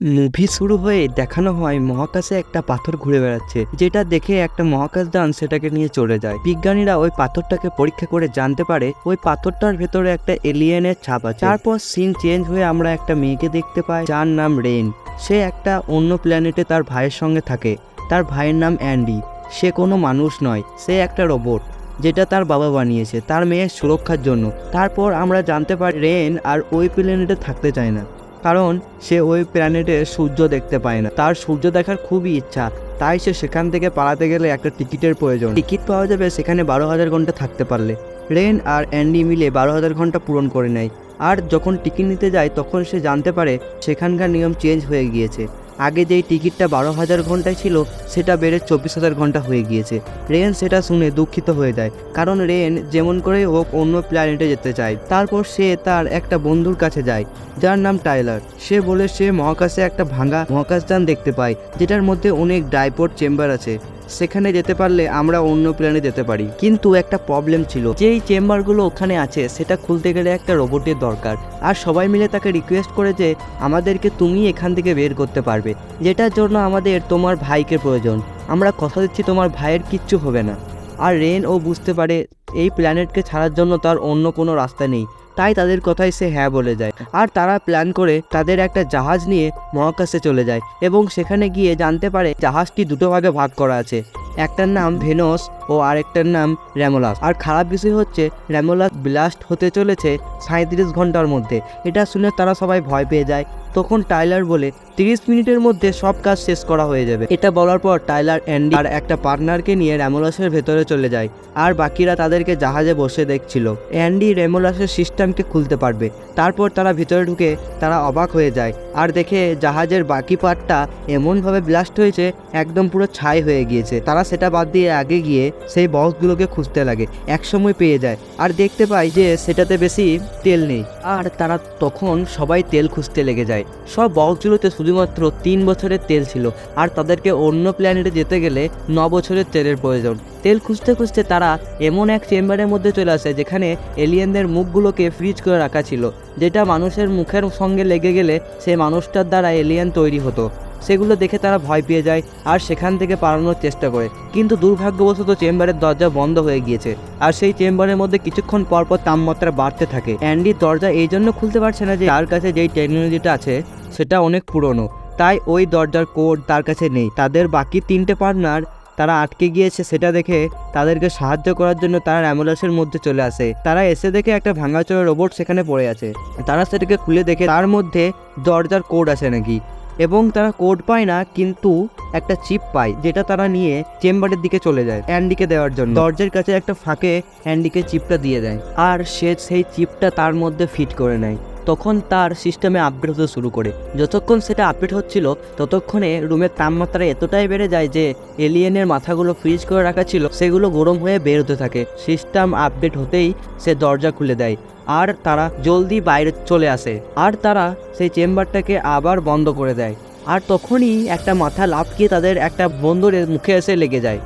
Movie শুরু হয়ে দেখানো হয় মহাকাশে একটা পাথর ঘুরে বেড়াচ্ছে, যেটা দেখে একটা মহাকাশযান সেটাকে নিয়ে চলে যায়। বিজ্ঞানীরা ওই পাথরটাকে পরীক্ষা করে জানতে পারে ওই পাথরটার ভেতরে একটা এলিয়েনের ছাপ আছে। তারপর সিন চেঞ্জ হয়ে আমরা একটা মেয়েকে দেখতে পাই যার নাম রেন। সে একটা অন্য প্ল্যানেটে তার ভাইয়ের সঙ্গে থাকে। তার ভাইয়ের নাম অ্যান্ডি। সে কোনো মানুষ নয়, সে একটা রোবট যেটা তার বাবা বানিয়েছে তার মেয়ের সুরক্ষার জন্য। তারপর আমরা জানতে পারি রেন আর ওই প্ল্যানেটে থাকতে চায় না, কারণ সে ওই প্ল্যানেটে সূর্য দেখতে পায় না। তার সূর্য দেখার খুবই ইচ্ছা, তাই সে সেখান থেকে পালাতে গেলে একটা টিকিটের প্রয়োজন। টিকিট পাওয়া যাবে সেখানে 12,000 ঘন্টা থাকতে পারলে। রেন আর অ্যান্ডি মিলে 12,000 ঘন্টা পূরণ করে নেয়। আর যখন টিকিট নিতে যায় তখন সে জানতে পারে সেখানকার নিয়ম চেঞ্জ হয়ে গিয়েছে। আগে যেই টিকিটটা 12,000 ঘন্টায় ছিল সেটা বেড়ে 24,000 ঘন্টা হয়ে গিয়েছে। রেন সেটা শুনে দুঃখিত হয়ে যায়, কারণ রেন যেমন করে হোক অন্য প্ল্যানেটে যেতে চায়। তারপর সে তার একটা বন্ধুর কাছে যায় যার নাম টাইলার। সে বলে সে মহাকাশে একটা ভাঙা মহাকাশযান দেখতে পায় যেটার মধ্যে অনেক ডাইপোড চেম্বার আছে। সেখানে যেতে পারলে আমরা অন্য প্ল্যানে যেতে পারি। কিন্তু একটা প্রবলেম ছিল, যেই চেম্বারগুলো ওখানে আছে সেটা খুলতে গেলে একটা রোবটের দরকার। আর সবাই মিলে তাকে রিকোয়েস্ট করে যে আমাদেরকে তুমি এখান থেকে বের করতে পারবে, যেটার জন্য আমাদের তোমার ভাইকে প্রয়োজন। আমরা কথা দিচ্ছি তোমার ভাইয়ের কিচ্ছু হবে না। আর রেন ও বুঝতে পারে এই প্ল্যানেটকে ছাড়ার জন্য তার অন্য কোনো রাস্তা নেই, তাই তাদের কথায় সে হ্যাঁ বলে যায়। আর তারা প্ল্যান করে তাদের একটা জাহাজ নিয়ে মহাকাশে চলে যায় এবং সেখানে গিয়ে জানতে পারে জাহাজটি দুটো ভাগে ভাগ করা আছে। একটার নাম ভেনস ও আরেকটার নাম র্যামোলাস। আর খারাপ বিষয় হচ্ছে র্যামোলাস ব্লাস্ট হতে চলেছে 37 ঘন্টার মধ্যে। এটা শুনে তারা সবাই ভয় পেয়ে যায়। তখন টাইলার বলে 30 মিনিটের মধ্যে সব কাজ শেষ করা হয়ে যাবে। এটা বলার পর টাইলার অ্যান্ডি আর একটা পার্টনারকে নিয়ে র্যামোলাসের ভেতরে চলে যায়, আর বাকিরা তাদেরকে জাহাজে বসে দেখছিল। অ্যান্ডি র্যামোলাসের সিস্টেমকে খুলতে পারবে। তারপর তারা ভিতরে ঢুকে তারা অবাক হয়ে যায় আর দেখে জাহাজের বাকি পার্টটা এমনভাবে ব্লাস্ট হয়েছে একদম পুরো ছাই হয়ে গিয়েছে। তারা সেটা বাদ দিয়ে আগে গিয়ে সেই বক্সগুলোকে খুঁজতে লাগে। একসময় পেয়ে যায় আর দেখতে পায় যে সেটাতে বেশি তেল নেই। আর তারা তখন সবাই তেল খুঁজতে লেগে যায়। সব বক্সগুলোতে শুধুমাত্র 3 বছরের তেল ছিল, আর তাদেরকে অন্য প্ল্যানেটে যেতে গেলে 9 বছরের তেলের প্রয়োজন। তেল খুঁজতে খুঁজতে তারা এমন এক চেম্বারের মধ্যে চলে আসে যেখানে এলিয়েনদের মুখগুলোকে ফ্রিজ করে রাখা ছিল, যেটা মানুষের মুখের সঙ্গে লেগে গেলে সেই মানুষটার দ্বারা এলিয়েন তৈরি হতো। সেগুলো দেখে তারা ভয় পেয়ে যায় আর সেখান থেকে পালানোর চেষ্টা করে, কিন্তু দুর্ভাগ্যবশত চেম্বারের দরজা বন্ধ হয়ে গিয়েছে। আর সেই চেম্বারের মধ্যে কিছুক্ষণ পরপর তাপমাত্রা বাড়তে থাকে। অ্যান্ডি দরজা এই জন্য খুলতে পারছে না যে তার কাছে যেই টেকনোলজিটা আছে সেটা অনেক পুরনো, তাই ওই দরজার কোড তার কাছে নেই। তাদের বাকি 3টে পার্টনার তারা আটকে গিয়েছে সেটা দেখে তাদেরকে সাহায্য করার জন্য তারা অ্যাম্বুলেন্সের মধ্যে চলে আসে। তারা এসে দেখে একটা ভাঙাচোরা রোবট সেখানে পড়ে আছে। তারা সেটাকে খুলে দেখে তার মধ্যে দরজার কোড আছে নাকি, এবং তারা কোড পায় না কিন্তু একটা চিপ পায়, যেটা তারা নিয়ে চেম্বারের দিকে চলে যায় অ্যান্ডিকে দেওয়ার জন্য। দরজার কাছে একটা ফাঁকে অ্যান্ডিকে চিপটা দিয়ে দেয় আর সে সেই চিপটা তার মধ্যে ফিট করে নেয়। তখন তার সিস্টেমে আপডেট হতে শুরু করে। যতক্ষণ সেটা আপডেট হচ্ছিল ততক্ষণে রুমের তাপমাত্রা এতটাই বেড়ে যায় যে এলিয়েনের মাথাগুলো ফ্রিজ করে রাখা ছিল সেগুলো গরম হয়ে বের হতে থাকে। সিস্টেম আপডেট হতেই সে দরজা খুলে দেয় আর তারা জলদি বাইরে চলে আসে, আর তারা সেই চেম্বারটাকে আবার বন্ধ করে দেয়। আর তখনই একটা মাথা লাফিয়ে তাদের একটা বন্দরের মুখে এসে লেগে যায়।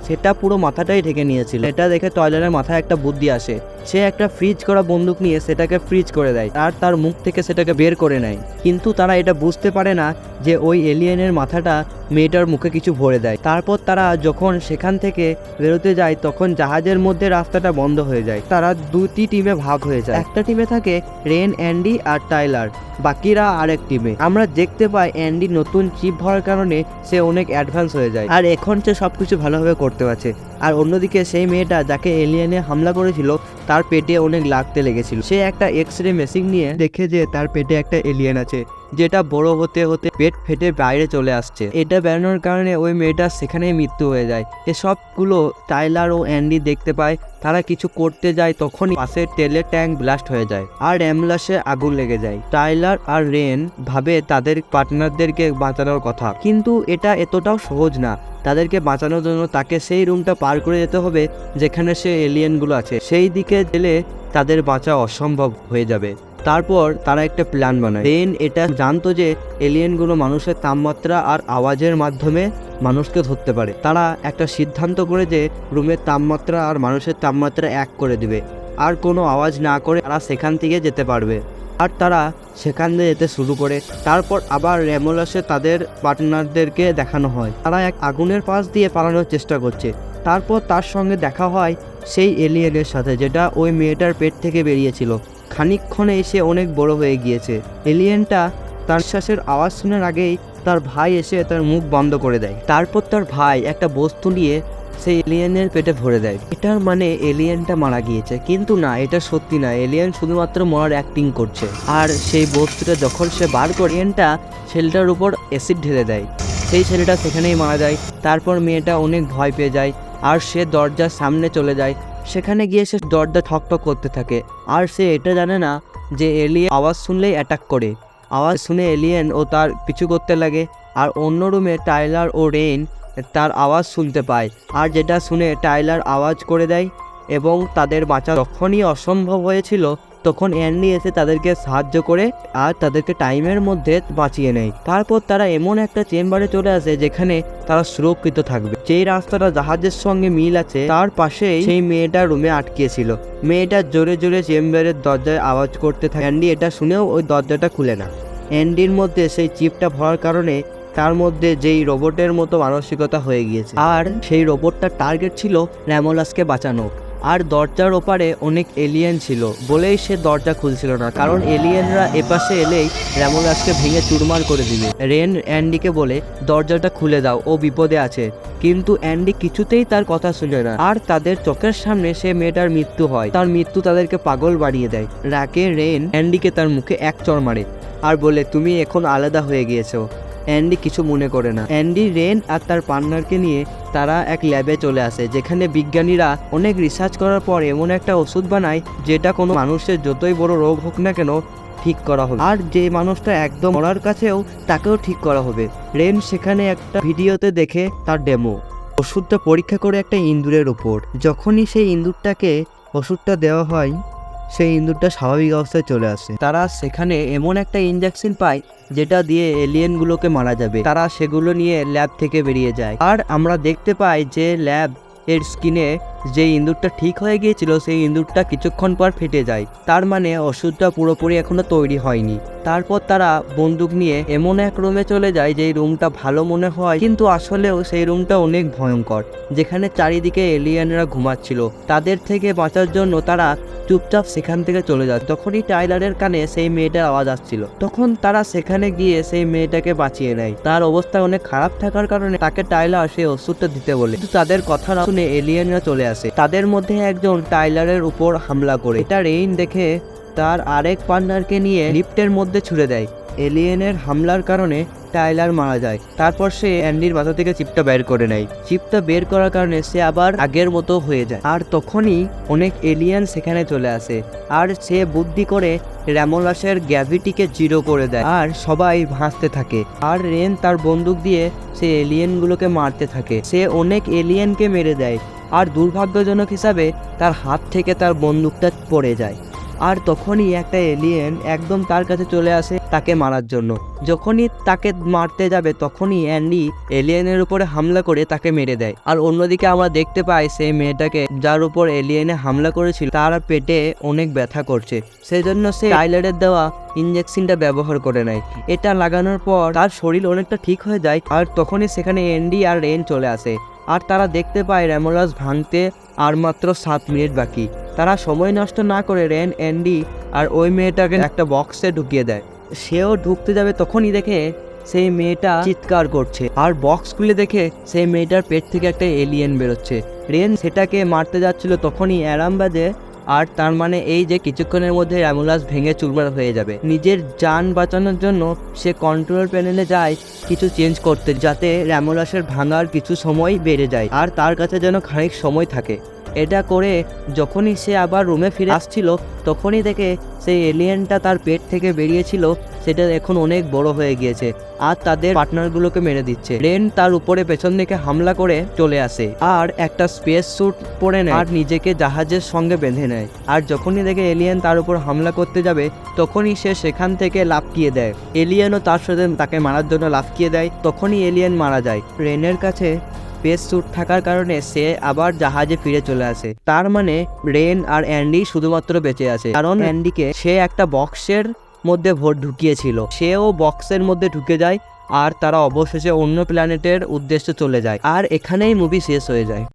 সেটা পুরো মাথাটাই ঢেকে নিয়েছিল। এটা দেখে টয়লেটের মাথায় একটা বুদ্ধি আসে। সে একটা ফ্রিজ করা বন্দুক নিয়ে সেটাকে ফ্রিজ করে দেয় আর তার মুখ থেকে সেটাকে বের করে নেয়। কিন্তু তারা এটা বুঝতে পারে না যে ওই এলিয়েনের মাথাটা মেয়েটার মুখে কিছু ভরে দেয়। তারপর তারা যখন সেখান থেকে বেরোতে যায় তখন জাহাজের মধ্যে রাস্তাটা বন্ধ হয়ে যায়। তারা 2টি টিমে ভাগ হয়ে যায়। একটা টিমে থাকে রেন, অ্যান্ডি আর টাইলার, বাকিরা আরেক টিমে। আমরা দেখতে পাই অ্যান্ডি নতুন চিপ ভরার কারণে সে অনেক অ্যাডভান্স হয়ে যায় আর এখন সে সবকিছু ভালোভাবে করতে পারছে। আর অন্যদিকে সেই মেয়েটা যাকে এলিয়েনে হামলা করেছিল তার পেটে অনেক লাগতে লেগেছিল। সে একটা এক্স-রে মেশিন নিয়ে দেখে যে তার পেটে একটা এলিয়েন আছে, যেটা বড় হতে হতে পেট ফেটে বাইরে চলে আসছে। এটা বেরোনোর কারণে ওই মেয়েটার সেখানেই মৃত্যু হয়ে যায়। এসবগুলো টাইলার ও অ্যান্ডি দেখতে পায়। তারা কিছু করতে যায় তখনই পাশের তেলের ট্যাঙ্ক ব্লাস্ট হয়ে যায় আর অ্যাম্বুলেন্সে আগুন লেগে যায়। টাইলার আর রেন ভাবে তাদের পার্টনারদেরকে বাঁচানোর কথা, কিন্তু এটা এতটাও সহজ না। তাদেরকে বাঁচানোর জন্য তাকে সেই রুমটা পার করে যেতে হবে যেখানে সে এলিয়েনগুলো আছে। সেই দিকে গেলে তাদের বাঁচা অসম্ভব হয়ে যাবে। তারপর তারা একটা প্ল্যান বানায়। রেন এটা জানতো যে এলিয়েনগুলো মানুষের তাপমাত্রা আর আওয়াজের মাধ্যমে মানুষকে ধরতে পারে। তারা একটা সিদ্ধান্ত করে যে রুমের তাপমাত্রা আর মানুষের তাপমাত্রা এক করে দিবে, আর কোনো আওয়াজ না করে তারা সেখান থেকে যেতে পারবে। আর তারা সেখান দিয়ে যেতে শুরু করে। তারপর আবার র্যামোলাসে তাদের পার্টনারদেরকে দেখানো হয়, তারা এক আগুনের পাশ দিয়ে পালানোর চেষ্টা করছে। তারপর তার সঙ্গে দেখা হয় সেই এলিয়েনের সাথে, যেটা ওই মেয়েটার পেট থেকে বেরিয়েছিল। খানিকক্ষণে এসে অনেক বড় হয়ে গিয়েছে। এলিয়েনটা তার শ্বাসের আওয়াজ শোনার আগেই তার ভাই এসে তার মুখ বন্ধ করে দেয়। তারপর তার ভাই একটা বস্তু নিয়ে সেই এলিয়েনের পেটে ভরে দেয়। এটার মানে এলিয়েনটা মারা গিয়েছে, কিন্তু না, এটা সত্যি না, এলিয়েন শুধুমাত্র মরার অ্যাক্টিং করছে। আর সেই বস্তুটা যখন সে বার করে, এলিয়েনটা ছেলেটার উপর অ্যাসিড ঢেলে দেয়, সেই ছেলেটা সেখানেই মারা যায়। তারপর মেয়েটা অনেক ভয় পেয়ে যায় আর সে দরজার সামনে চলে যায়। সেখানে গিয়ে সে দরজা ঠকঠক করতে থাকে, আর সে এটা জানে না যে এলিয়েন আওয়াজ শুনলেই অ্যাটাক করে। আওয়াজ শুনে এলিয়েন ও তার পিছু করতে লাগে। আর অন্য রুমে টাইলার ও রেইন তার আওয়াজ শুনতে পায়, আর যেটা শুনে টাইলার আওয়াজ করে দেয় এবং তাদের বাঁচা যখনই অসম্ভব হয়েছিল তখন অ্যান্ডি এসে তাদেরকে সাহায্য করে আর তাদেরকে টাইমের মধ্যে বাঁচিয়ে নেয়। তারপর তারা এমন একটা চেম্বারে চলে আসে যেখানে তারা সুরক্ষিত থাকবে। যেই রাস্তাটা জাহাজের সঙ্গে মিল আছে তার পাশেই সেই মেয়েটা রুমে আটকিয়েছিল। মেয়েটা জোরে জোরে চেম্বারের দরজায় আওয়াজ করতে থাকে। অ্যান্ডি এটা শুনেও ওই দরজাটা খুলে না। অ্যান্ডির মধ্যে সেই চিপটা ভরার কারণে তার মধ্যে যেই রোবটের মতো মানসিকতা হয়ে গিয়েছে, আর সেই রোবটটার টার্গেট ছিল র্যামোলাসকে বাঁচানো। আর দরজার ওপারে অনেক এলিয়েন ছিল বলেই সে দরজা খুলছিল না, কারণ এলিয়েনরা এপাশে এলেই র্যামোলাসকে ভেঙে চুরমার করে দিবে। রেন অ্যান্ডিকে বলে দরজাটা খুলে দাও, ও বিপদে আছে, কিন্তু অ্যান্ডি কিছুতেই তার কথা শুনে না। আর তাদের চোখের সামনে সে মেয়েটার মৃত্যু হয়। তার মৃত্যু তাদেরকে পাগল বানিয়ে দেয়। রাগে রেন অ্যান্ডিকে তার মুখে এক চড় মারে আর বলে তুমি এখন আলাদা হয়ে গিয়েছো। অ্যান্ডি কিছু মনে করে না। অ্যান্ডি, রেন আর তার পার্টনারকে নিয়ে তারা এক ল্যাবে চলে আসে, যেখানে বিজ্ঞানীরা অনেক রিসার্চ করার পর এমন একটা ওষুধ বানায় যেটা কোনো মানুষের যতই বড় রোগ হোক না কেন ঠিক করা হবে, আর যে মানুষটা একদম মরার কাছেও তাকেও ঠিক করা হবে। রেন সেখানে একটা ভিডিওতে দেখে তার ডেমো ওষুধটা পরীক্ষা করে একটা ইঁদুরের উপর। যখনই সেই ইঁদুরটাকে ওষুধটা দেওয়া হয় সেই ইঁদুরটা স্বাভাবিক অবস্থায় চলে আসে। তারা সেখানে এমন একটা ইনজেকশন পায় যেটা দিয়ে এলিয়েনগুলোকে মারা যাবে। তারা সেগুলো নিয়ে ল্যাব থেকে বেরিয়ে যায়, আর আমরা দেখতে পাই যে ল্যাব এর স্কিনে যে ইঁদুরটা ঠিক হয়ে গিয়েছিল সেই ইঁদুরটা কিছুক্ষণ পর ফেটে যায়। তার মানে ওষুধটা পুরোপুরি এখনো তৈরি হয়নি। তারপর তারা বন্দুক নিয়ে এমন এক রুমে চলে যায় যেই রুমটা ভালো মনে হয়, কিন্তু আসলেও সেই রুমটা অনেক ভয়ঙ্কর, যেখানে চারিদিকে এলিয়েনরা ঘুমাচ্ছিল। তাদের থেকে বাঁচার জন্য তারা চুপচাপ সেখান থেকে চলে যায়। তখনই টাইলারের কানে সেই মেয়েটার আওয়াজ আসছিল। তখন তারা সেখানে গিয়ে সেই মেয়েটাকে বাঁচিয়ে নেয়। তার অবস্থা অনেক খারাপ থাকার কারণে তাকে টাইলার সেই ওষুধটা দিতে বলে, কিন্তু তাদের কথা না শুনে এলিয়েনরা চলে আসে। তাদের মধ্যে একজন টাইলারের উপর হামলা করে। এটা রেইন দেখে তার আরেক পার্টনারকে নিয়ে লিফটের মধ্যে ছুড়ে দেয়। এলিয়েনের হামলার কারণে টাইলার মারা যায়। তারপর সে অ্যান্ডির মাথা থেকে চিপটা বের করে নেয়। চিপটা বের করার কারণে সে আবার আগের মতো হয়ে যায়। আর তখনই অনেক এলিয়েন সেখানে চলে আসে, আর সে বুদ্ধি করে র্যামোলাসের গ্র্যাভিটিকে জিরো করে দেয়, আর সবাই ভাসতে থাকে। আর রেন তার বন্দুক দিয়ে সে এলিয়েনগুলোকে মারতে থাকে। সে অনেক এলিয়েনকে মেরে দেয়, আর দুর্ভাগ্যজনক হিসাবে তার হাত থেকে তার বন্দুকটা পড়ে যায়। আর তখনই একটা এলিয়েন একদম তার কাছে চলে আসে তাকে মারার জন্য। যখনই তাকে মারতে যাবে তখনই অ্যান্ডি এলিয়েনের উপরে হামলা করে তাকে মেরে দেয়। আর অন্যদিকে আমরা দেখতে পাই সেই মেয়েটাকে যার উপর এলিয়েনে হামলা করেছিল তার পেটে অনেক ব্যথা করছে, সেজন্য সে টাইলারের দেওয়া ইঞ্জেকশনটা ব্যবহার করে নেয়। এটা লাগানোর পর তার শরীর অনেকটা ঠিক হয়ে যায়। আর তখনই সেখানে অ্যান্ডি আর রেন চলে আসে, আর তারা দেখতে পায় র্যামোলাস ভাঙতে আর মাত্র 7 মিনিট বাকি। তারা সময় নষ্ট না করে রেন, অ্যান্ডি আর ওই মেয়েটাকে একটা বক্সে ঢুকিয়ে দেয়। সেও ঢুকতে যাবে তখনই দেখে সেই মেয়েটা চিৎকার করছে, আর বক্স খুলে দেখে সেই মেয়েটার পেট থেকে একটা এলিয়েন বেরোচ্ছে। রেন সেটাকে মারতে যাচ্ছিল, তখনই অ্যালার্ম বাজে। আর তার মানে এই যে কিছুক্ষণের মধ্যে র্যামোলাস ভেঙে চুরমার হয়ে যাবে। নিজের জান বাঁচানোর জন্য সে কন্ট্রোল প্যানেলে যায় কিছু চেঞ্জ করতে, যাতে র্যামোলাসের ভাঙার কিছু সময় বেড়ে যায় আর তার কাছে যেন খানিক সময় থাকে। এটা করে যখনই সে আবার রুমে ফিরে আসছিল তখনই দেখে সেই এলিয়েনটা তার পেট থেকে বেরিয়েছিল সেটা এখন অনেক বড় হয়ে গিয়েছে আর তাদের পার্টনারগুলোকে মেরে দিচ্ছে। রেন তার উপরে পেছন দিকে হামলা করে চলে আসে আর একটা স্পেস স্যুট পরে নেয় আর নিজেকে জাহাজের সঙ্গে বেঁধে নেয়। আর যখনই দেখে এলিয়েন তার উপর হামলা করতে যাবে তখনই সে সেখান থেকে লাফিয়ে দেয়। এলিয়েনও তার সাথে তাকে মারার জন্য লাফিয়ে দেয়। তখনই এলিয়েন মারা যায়। রেনের কাছে স্পেস স্যুট থাকার কারণে সে আবার জাহাজে ফিরে চলে আসে। তার মানে রেন আর অ্যান্ডি শুধুমাত্র বেঁচে আছে, কারণ অ্যান্ডিকে সে একটা বক্সের মধ্যে ভোট ঢুকিয়েছিল। সেও বক্সের মধ্যে ঢুকে যায় আর তারা অবশেষে অন্য প্ল্যানেটের উদ্দেশ্যে চলে যায়। আর এখানেই মুভি শেষ হয়ে যায়।